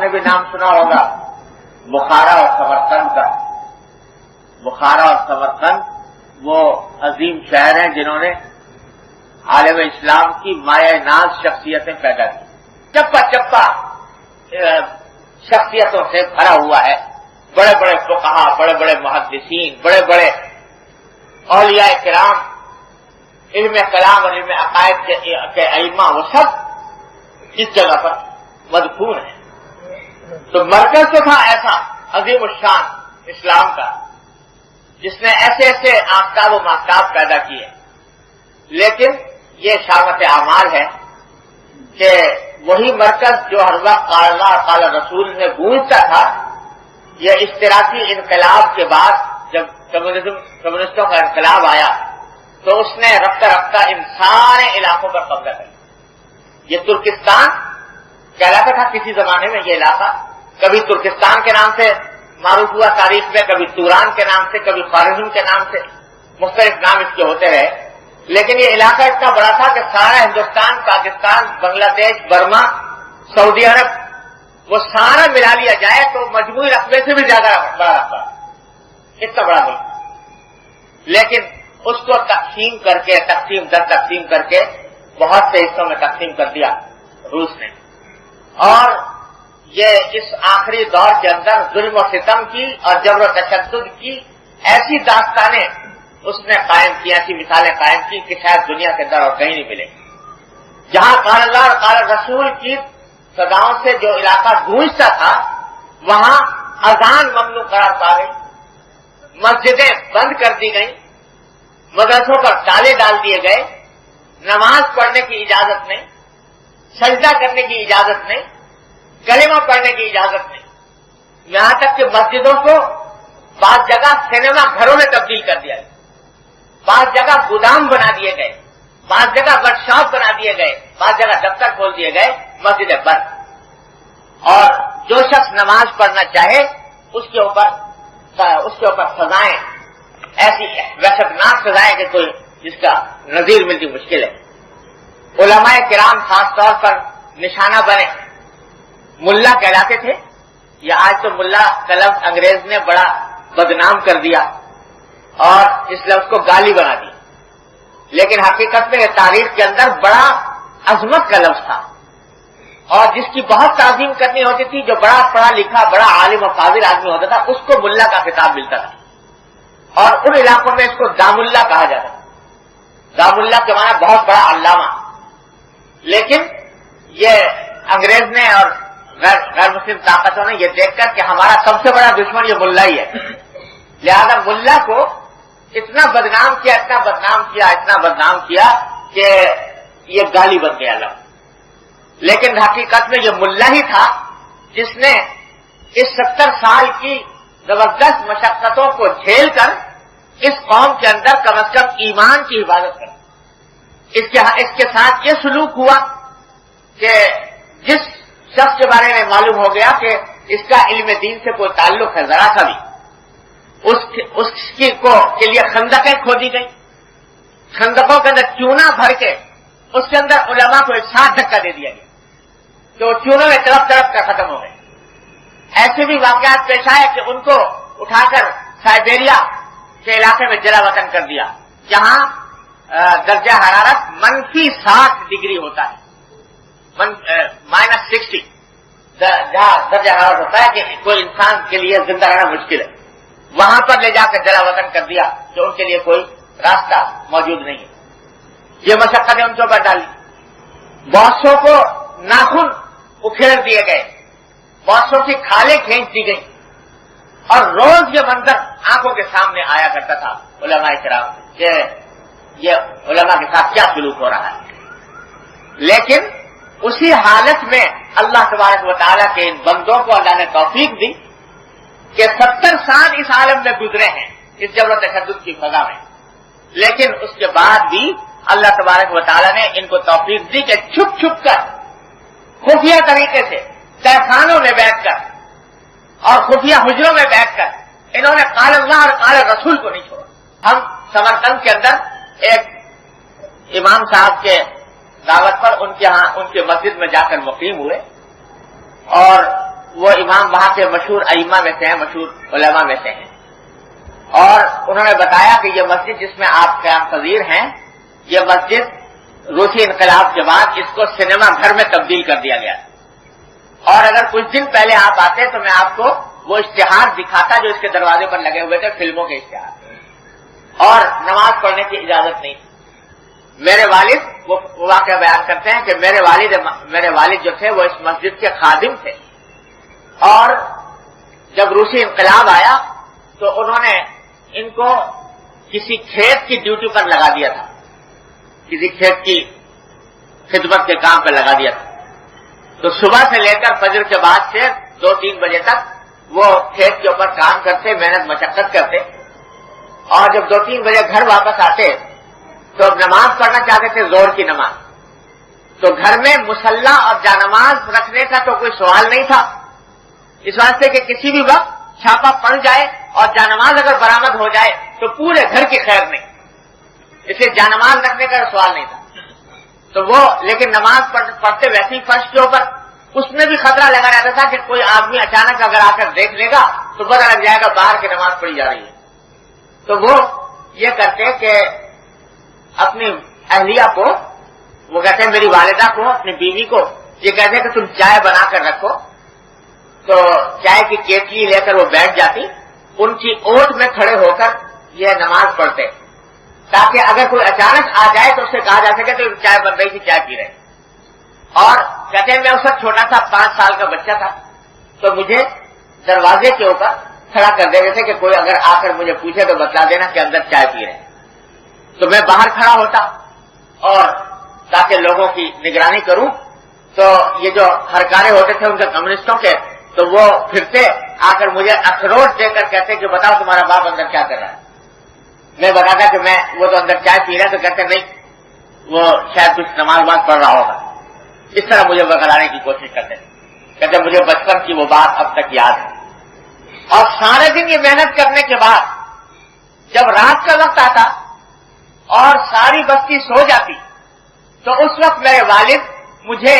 نے بھی نام سنا ہوگا بخارا اور سمرقند کا. بخارا اور سمرقند وہ عظیم شہر ہیں جنہوں نے عالم اسلام کی مایہ ناز شخصیتیں پیدا کی. چپا چپا شخصیتوں سے بھرا ہوا ہے. بڑے بڑے فقہا، بڑے بڑے محدثین، بڑے بڑے اولیاء کرام، علم کلام اور علم عقائد کے ائمہ، وہ سب اس جگہ پر مدفون ہیں. تو مرکز تو تھا ایسا عظیم الشان اسلام کا جس نے ایسے ایسے آفتاب و ماہتاب پیدا کیے. لیکن یہ شامت اعمال ہے کہ وہی مرکز جو ہر وقت قال اللہ قال رسول میں گونجتا تھا، یہ اشتراکی انقلاب کے بعد جب کمیونسٹوں کا انقلاب آیا تو اس نے رفتہ رفتہ ان سارے علاقوں پر قبضہ کر لیا. یہ ترکستان کہلاتا تھا کسی زمانے میں. یہ علاقہ کبھی ترکستان کے نام سے معروف ہوا تاریخ میں، کبھی توران کے نام سے، کبھی خوارزم کے نام سے، مختلف نام اس کے ہوتے رہے. لیکن یہ علاقہ اتنا بڑا تھا کہ سارا ہندوستان، پاکستان، بنگلہ دیش، برما، سعودی عرب، وہ سارا ملا لیا جائے تو مجموعی رقبے سے بھی زیادہ بڑا رقبہ، اتنا بڑا ملک. لیکن اس کو تقسیم کر کے، تقسیم در تقسیم کر کے بہت سے حصوں میں تقسیم کر دیا روس نے. اور یہ اس آخری دور کے اندر ظلم و ستم کی اور جبر و تشدد کی ایسی داستانیں اس نے قائم کی، ایسی مثالیں قائم کی کہ شاید دنیا کے اندر اور کہیں نہیں ملے. جہاں قال اللہ اور قال رسول کی صداؤں سے جو علاقہ گونجتا تھا وہاں اذان ممنوع قرار پا گئی، مسجدیں بند کر دی گئیں، مدرسوں پر تالے ڈال دیے گئے، نماز پڑھنے کی اجازت نہیں، سجدہ کرنے کی اجازت نہیں، کلمہ پڑھنے کی اجازت نہیں. یہاں تک کہ مسجدوں کو بعض جگہ سینما گھروں میں تبدیل کر دیا گیا، بعض جگہ گودام بنا دیے گئے، بعض جگہ ورک شاپ بنا دیے گئے، بعض جگہ دفتر کھول دیے گئے، مسجدیں بند. اور جو شخص نماز پڑھنا چاہے اس کے اوپر سزائیں ایسی وحشتناک سزائیں کہ کوئی جس کا نظیر ملتی مشکل ہے. علماء کرام خاص طور پر نشانہ بنے. ملا کہلاتے تھے. یہ آج تو ملا کا لفظ انگریز نے بڑا بدنام کر دیا اور اس لفظ کو گالی بنا دی. لیکن حقیقت میں یہ تاریخ کے اندر بڑا عظمت کا لفظ تھا اور جس کی بہت تعظیم کرنی ہوتی تھی، جو بڑا پڑھا لکھا، بڑا عالم و قابل آدمی ہوتا تھا، اس کو ملا کا خطاب ملتا تھا. اور ان علاقوں میں اس کو دام اللہ کہا جاتا تھا. دام اللہ کے معنی بہت بڑا علامہ. لیکن یہ انگریز نے اور غیر مسلم طاقتوں نے یہ دیکھ کر کہ ہمارا سب سے بڑا دشمن یہ ملا ہی ہے، لہذا ملا کو اتنا بدنام کیا، اتنا بدنام کیا، اتنا بدنام کیا کہ یہ گالی بن گیا لفظ. لیکن حقیقت میں یہ ملا ہی تھا جس نے اس 70 سال کی زبردست مشقتوں کو جھیل کر اس قوم کے اندر کم از کم ایمان کی حفاظت کر. اس کے ساتھ یہ سلوک ہوا کہ جس شخص کے بارے میں معلوم ہو گیا کہ اس کا علم دین سے کوئی تعلق ہے ذرا سا بھی، اس کے لیے خندقیں کھودی گئی. خندقوں کے اندر چونا بھر کے اس کے اندر علماء کو ایک ساتھ دھکا دے دیا گیا کہ وہ چونوں میں طرف طرف کا ختم ہو گئے. ایسے بھی واقعات پیش آئے کہ ان کو اٹھا کر سائبیریا کے علاقے میں جلا وطن کر دیا جہاں درجہ حرارت -60 ڈگری ہوتا ہے، -60 جہاں درجہ حرارت ہوتا ہے کہ کوئی انسان کے لیے زندہ رہنا مشکل ہے، وہاں پر لے جا کر جلا وطن کر دیا کہ ان کے لیے کوئی راستہ موجود نہیں ہے. یہ مشقتیں ان کے اوپر ڈالی. بہت سو کو ناخن اکھیڑ دیے گئے، بہت سو کی کھالیں کھینچ دی گئی اور روز یہ منظر آنکھوں کے سامنے آیا کرتا تھا علماء کرام کہ یہ علماء کے ساتھ کیا سلوک ہو رہا ہے. لیکن اسی حالت میں اللہ تبارک و تعالیٰ کے ان بندوں کو اللہ نے توفیق دی کہ 70 سال اس عالم میں گزرے ہیں اس جبر و تشدد کی فضا میں، لیکن اس کے بعد بھی اللہ تبارک و تعالیٰ نے ان کو توفیق دی کہ چھپ چھپ کر خفیہ طریقے سے تہخانوں میں بیٹھ کر اور خفیہ حجروں میں بیٹھ کر انہوں نے قال اللہ اور قال رسول کو نہیں چھوڑا. ہم سمرقند کے اندر ایک امام صاحب کے دعوت پر ان کے مسجد میں جا کر مقیم ہوئے اور وہ امام وہاں کے مشہور ائمہ میں سے ہیں، مشہور علماء میں سے ہیں، اور انہوں نے بتایا کہ یہ مسجد جس میں آپ قیام پذیر ہیں، یہ مسجد روسی انقلاب کے بعد اس کو سنیما گھر میں تبدیل کر دیا گیا، اور اگر کچھ دن پہلے آپ آتے تو میں آپ کو وہ اشتہار دکھاتا جو اس کے دروازے پر لگے ہوئے تھے، فلموں کے اشتہار، اور نماز پڑھنے کی اجازت نہیں تھی۔ میرے والد وہ واقعہ بیان کرتے ہیں کہ میرے والد جو تھے وہ اس مسجد کے خادم تھے، اور جب روسی انقلاب آیا تو انہوں نے ان کو کسی کھیت کی ڈیوٹی پر لگا دیا تھا، کسی کھیت کی خدمت کے کام پر لگا دیا تھا، تو صبح سے لے کر فجر کے بعد سے 2-3 بجے تک وہ کھیت کے اوپر کام کرتے، محنت مشقت کرتے، اور جب 2-3 بجے گھر واپس آتے تو نماز پڑھنا چاہتے تھے، زور کی نماز، تو گھر میں مصلی اور جانماز رکھنے کا تو کوئی سوال نہیں تھا، اس واسطے کہ کسی بھی وقت چھاپا پڑ جائے اور جانماز اگر برآمد ہو جائے تو پورے گھر کی خیر نہیں، اس لیے جانماز رکھنے کا سوال نہیں تھا۔ تو وہ لیکن نماز پڑھتے ویسے ہی فرش کے اوپر، اس میں بھی خطرہ لگا رہتا تھا کہ کوئی آدمی اچانک اگر آ کر دیکھ لے گا تو پتہ لگ جائے گا باہر کی نماز پڑھی جا رہی ہے۔ تو وہ یہ کرتے کہ اپنی اہلیہ کو، وہ کہتے ہیں میری والدہ کو، اپنی بیوی کو یہ کہتے ہیں کہ تم چائے بنا کر رکھو، تو چائے کی کیتلی لے کر وہ بیٹھ جاتی، ان کی اوٹ میں کھڑے ہو کر یہ نماز پڑھتے، تاکہ اگر کوئی اچانک آ جائے تو اسے کہا جا سکے تو چائے بن رہی تھی، چائے پی رہے۔ اور کہتے ہیں میں اس وقت چھوٹا تھا، 5 سال کا بچہ تھا، تو مجھے دروازے کے اوپر کھڑا کر دیتے تھے کہ کوئی اگر آ کر مجھے پوچھے تو بتلا دینا کہ اندر چائے پی رہے، تو میں باہر کھڑا ہوتا اور تاکہ لوگوں کی نگرانی کروں، تو یہ جو ہرکارے ہوتے تھے ان کے کمیونسٹوں کے، تو وہ پھرتے آ کر مجھے اخروٹ دے کر کہتے کہ بتاؤ تمہارا باپ اندر کیا کر رہا ہے۔ میں بتاتا کہ میں وہ تو اندر چائے پی رہا ہے، تو کہتے نہیں وہ شاید کچھ نماز پڑھ رہا ہوگا، اس طرح مجھے بغلانے کی کوشش کرتے تھے۔ کہتے مجھے بچپن کی وہ بات اب تک یاد ہے۔ اور سارے دن یہ محنت کرنے کے بعد جب رات کا وقت آتا اور ساری بستی سو جاتی تو اس وقت میرے والد مجھے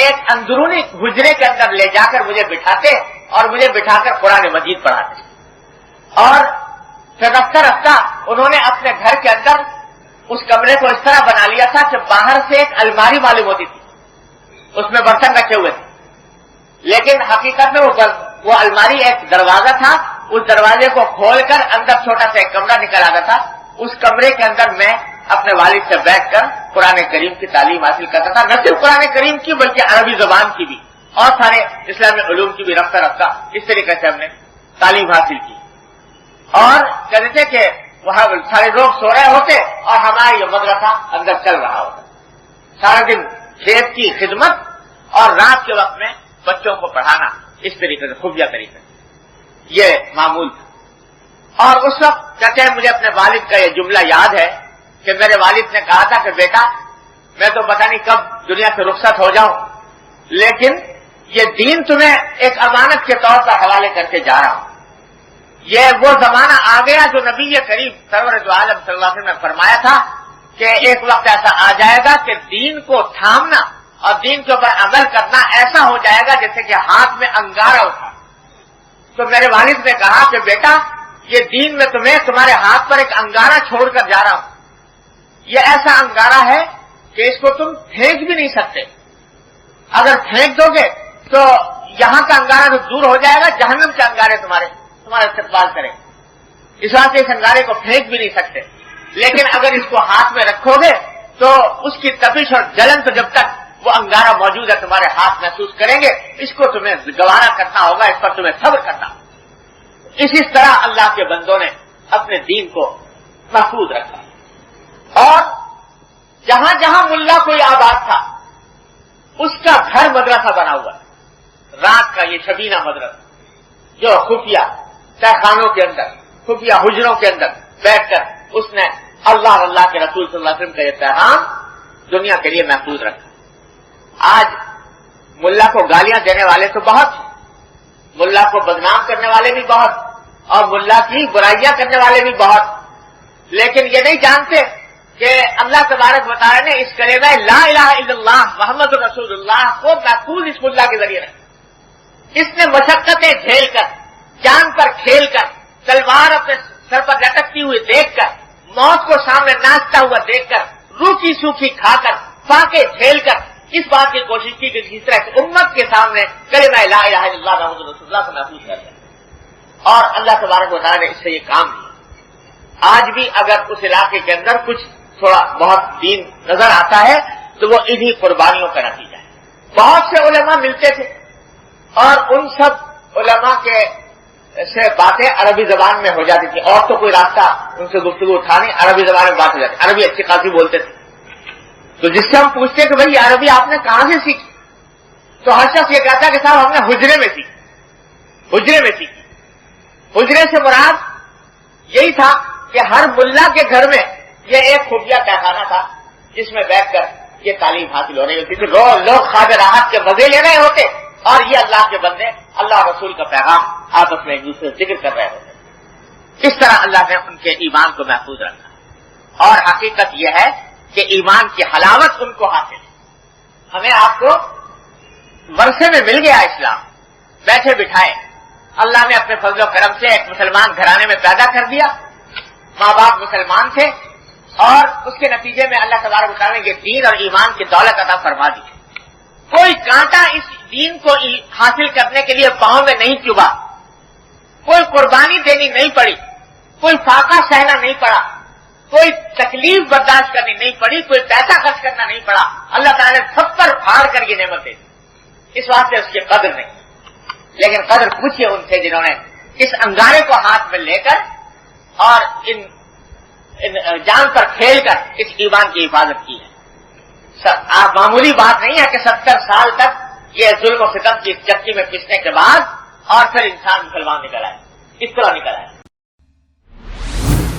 ایک اندرونی حجرے کے اندر لے جا کر مجھے بٹھاتے اور مجھے بٹھا کر قرآن مجید پڑھاتے، اور پھر رفتہ رفتہ انہوں نے اپنے گھر کے اندر اس کمرے کو اس طرح بنا لیا تھا کہ باہر سے ایک الماری معلوم ہوتی تھی، اس میں برتن رکھے ہوئے تھے، لیکن حقیقت میں وہ الماری ایک دروازہ تھا، اس دروازے کو کھول کر اندر چھوٹا سا ایک کمرہ نکل آتا تھا، اس کمرے کے اندر میں اپنے والد سے بیٹھ کر قرآن کریم کی تعلیم حاصل کرتا تھا، نہ صرف قرآن کریم کی بلکہ عربی زبان کی بھی اور سارے اسلامی علوم کی بھی رفتہ رفتہ اس طریقے سے ہم نے تعلیم حاصل کی۔ اور کہتے تھے کہ وہاں سارے لوگ سو رہے ہوتے اور ہمارا یہ مدرسہ اندر چل رہا ہوتا، سارا دن کھیت کی خدمت اور رات کے وقت میں بچوں کو پڑھانا، اس طریقے سے خفیہ طریقے سے یہ معمول تھا۔ اور اس وقت کہتے ہیں مجھے اپنے والد کا یہ جملہ یاد ہے کہ میرے والد نے کہا تھا کہ بیٹا میں تو پتہ نہیں کب دنیا سے رخصت ہو جاؤں، لیکن یہ دین تمہیں ایک امانت کے طور پر حوالے کر کے جا رہا ہوں۔ یہ وہ زمانہ آ گیا جو نبی کریم سرور دو عالم صلی اللہ علیہ وسلم نے فرمایا تھا کہ ایک وقت ایسا آ جائے گا کہ دین کو تھامنا اور دین کے اوپر عمل کرنا ایسا ہو جائے گا جیسے کہ ہاتھ میں انگارہ اٹھا۔ تو میرے والد نے کہا کہ بیٹا یہ دین میں تمہیں تمہارے ہاتھ پر ایک انگارہ چھوڑ کر جا رہا ہوں، یہ ایسا انگارہ ہے کہ اس کو تم پھینک بھی نہیں سکتے، اگر پھینک دو گے تو یہاں کا انگارہ تو دور ہو جائے گا، جہنم کے انگارے تمہارا استقبال کریں، اس واسطے اس انگارے کو پھینک بھی نہیں سکتے، لیکن اگر اس کو ہاتھ میں رکھو گے تو اس کی تپش اور جلن تو جب تک وہ انگارہ موجود ہے تمہارے ہاتھ محسوس کریں گے، اس کو تمہیں گوارا کرنا ہوگا، اس پر تمہیں صبر کرنا ہوگا۔ اسی طرح اللہ کے بندوں نے اپنے دین کو محفوظ رکھا، اور جہاں جہاں ملا کوئی آباد تھا اس کا گھر مدرسہ بنا ہوا ہے، رات کا یہ شبینہ مدرسہ جو خفیہ تہخانوں کے اندر، خفیہ حجروں کے اندر بیٹھ کر اس نے اللہ اور اللہ کے رسول صلی اللہ علیہ وسلم کا یہ پیغام دنیا کے لیے محفوظ رکھا۔ آج ملا کو گالیاں دینے والے تو بہت ہیں، ملا کو بدنام کرنے والے بھی بہت، اور ملا کی برائیاں کرنے والے بھی بہت، لیکن یہ نہیں جانتے کہ اللہ تبارک و تعالی نے اس کلمہ لا الہ الا اللہ محمد رسول اللہ کو محفوظ اس ملا کے ذریعے رکھا۔ اس نے مشقتیں جھیل کر، جان پر کھیل کر، تلوار اپنے سر پر لٹکتی ہوئی دیکھ کر، موت کو سامنے ناچتا ہوا دیکھ کر، روکھی سوکھی کھا کر، فاقے جھیل کر اس بات کی کوشش کی کہ جس طرح سے امت کے سامنے کلمہ لا الہ الا اللہ محمد رسول اللہ کو محفوظ کر دیں، اور اللہ تبارک و تعالیٰ نے اس سے یہ کام کیا۔ آج بھی اگر اس علاقے کے اندر کچھ تھوڑا بہت دین نظر آتا ہے تو وہ انہی قربانیوں کا نتیجہ ہے۔ بہت سے علماء ملتے تھے اور ان سب علماء کے سے باتیں عربی زبان میں ہو جاتی تھی، اور تو کوئی راستہ ان سے گفتگو اٹھانے، عربی زبان میں بات ہو جاتی، عربی اچھی خاصی بولتے تھے۔ تو جس سے ہم پوچھتے کہ بھائی عربی آپ نے کہاں سے سیکھی، تو ہر شخص یہ کہتا کہ صاحب ہم نے حجرے میں سیکھی، حجرے میں سیکھی۔ حجرے سے مراد یہی تھا کہ ہر ملا کے گھر میں یہ ایک خفیہ تہخانہ تھا جس میں بیٹھ کر یہ تعلیم حاصل ہو رہی ہوتی تھی، لوگ خواجہ راحت کے مزے لے رہے ہوتے اور یہ اللہ کے بندے اللہ رسول کا پیغام آپس میں ایک دوسرے سے ذکر کر رہے ہوتے۔ اس طرح اللہ نے ان کے ایمان کو محفوظ رکھا، اور حقیقت یہ ہے کہ ایمان کی حلاوت ان کو حاصل ہے۔ ہمیں آپ کو ورثے میں مل گیا اسلام، بیٹھے بٹھائے اللہ نے اپنے فضل و کرم سے ایک مسلمان گھرانے میں پیدا کر دیا، ماں باپ مسلمان تھے، اور اس کے نتیجے میں اللہ تبارک و تعالیٰ نے یہ دین اور ایمان کی دولت عطا فرما دی۔ کوئی کانٹا اس دین کو حاصل کرنے کے لیے پاؤں میں نہیں چبھا، کوئی قربانی دینی نہیں پڑی، کوئی فاقہ سہنا نہیں پڑا، کوئی تکلیف برداشت کرنی نہیں پڑی، کوئی پیسہ خرچ کرنا نہیں پڑا۔ اللہ تعالیٰ نے سب پر پھاڑ کر یہ نعمت دے دی، اس واسطے اس کی قدر نہیں۔ لیکن قدر پوچھئے ان سے جنہوں نے اس انگارے کو ہاتھ میں لے کر اور ان جان پر کھیل کر اس ایمان کی حفاظت کی ہے۔ معمولی بات نہیں ہے کہ 70 سال تک یہ ظلم و ستم کی چکی میں پسنے کے بعد اور پھر انسان مسلمان نکل آئے، اس طرح نکل آئے۔